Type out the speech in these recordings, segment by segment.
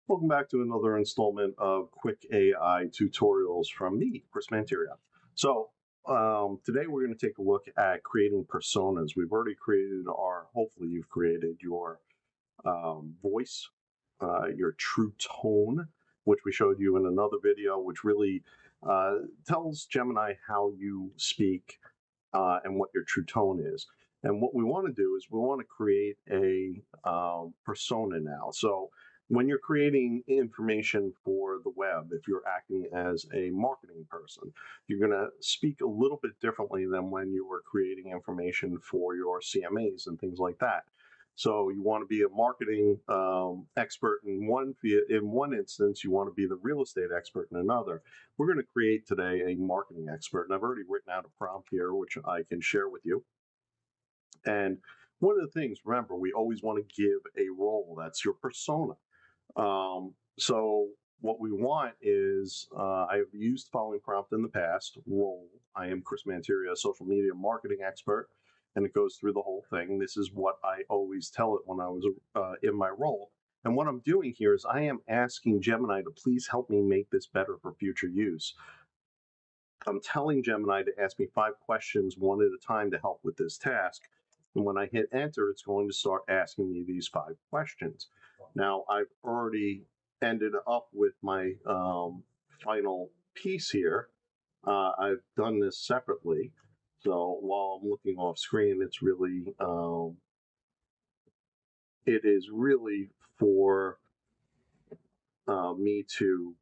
Welcome back to another installment of quick AI tutorials from me, Chris Manteria. Today we're going to take a look at creating personas. We've already created hopefully you've created your voice, your true tone, which we showed you in another video, which really tells Gemini how you speak and what your true tone is. And what we want to do is we want to create a persona now. So when you're creating information for the web, if you're acting as a marketing person, you're going to speak a little bit differently than when you were creating information for your CMAs and things like that. So you want to be a marketing expert in one instance. You want to be the real estate expert in another. We're going to create today a marketing expert, and I've already written out a prompt here, which I can share with you. And one of the things, remember, we always want to give a role. That's your persona. So what we want is, I've used the following prompt in the past, role. I am Chris Manteria, a social media marketing expert, and it goes through the whole thing. This is what I always tell it when I was in my role. And what I'm doing here is I am asking Gemini to please help me make this better for future use. I'm telling Gemini to ask me 5 questions one at a time to help with this task. And when I hit enter, it's going to start asking me these 5 questions. Now, I've already ended up with my final piece here. I've done this separately. So while I'm looking off screen, it is really for me to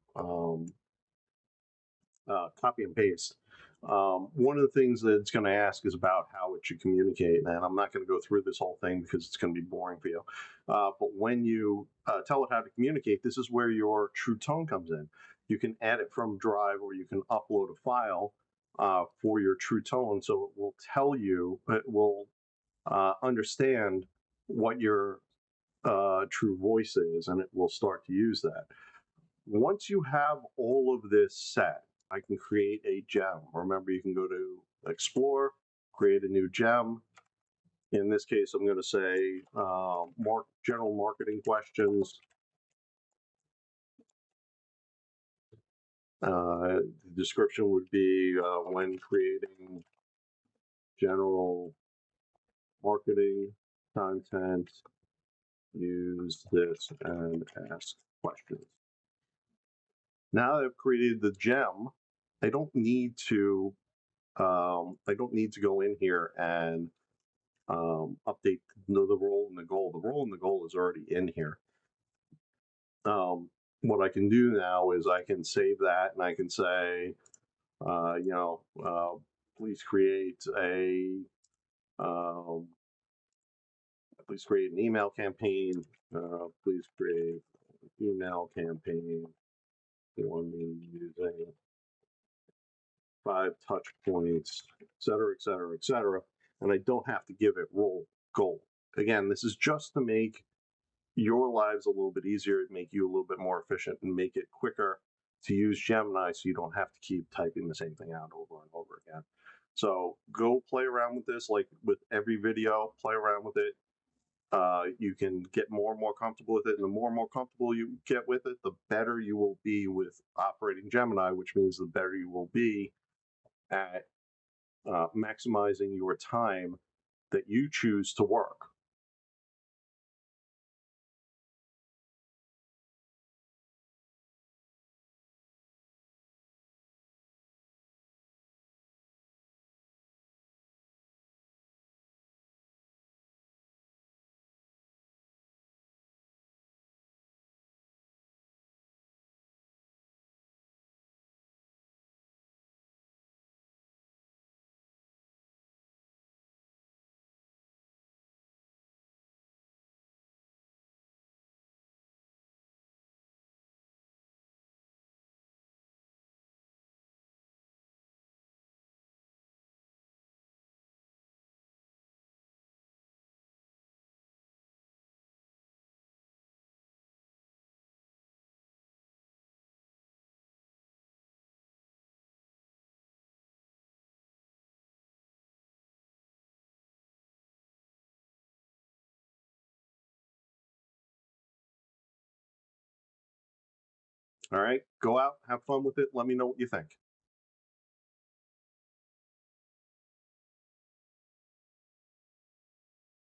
copy and paste. One of the things that it's going to ask is about how it should communicate, and I'm not going to go through this whole thing because it's going to be boring for you. But when you tell it how to communicate, this is where your true tone comes in. You can add it from Drive, or you can upload a file for your true tone, so it will tell you, it will understand what your true voice is, and it will start to use that. Once you have all of this set, I can create a gem. Remember, you can go to Explore, create a new gem. In this case, I'm going to say general marketing questions. The description would be when creating general marketing content, use this and ask questions. Now that I've created the gem, I don't need to go in here and update the role and the goal. The role and the goal is already in here. What I can do now is I can save that, and I can say, please create an email campaign. Please create an email campaign for me using 5 touch points, et cetera, et cetera, et cetera. And I don't have to give it role goal. Again, this is just to make your lives a little bit easier, make you a little bit more efficient, and make it quicker to use Gemini so you don't have to keep typing the same thing out over and over again. So go play around with this, like with every video, play around with it. You can get more and more comfortable with it, and the more and more comfortable you get with it, the better you will be with operating Gemini, which means the better you will be at maximizing your time that you choose to work. All right, go out, have fun with it. Let me know what you think.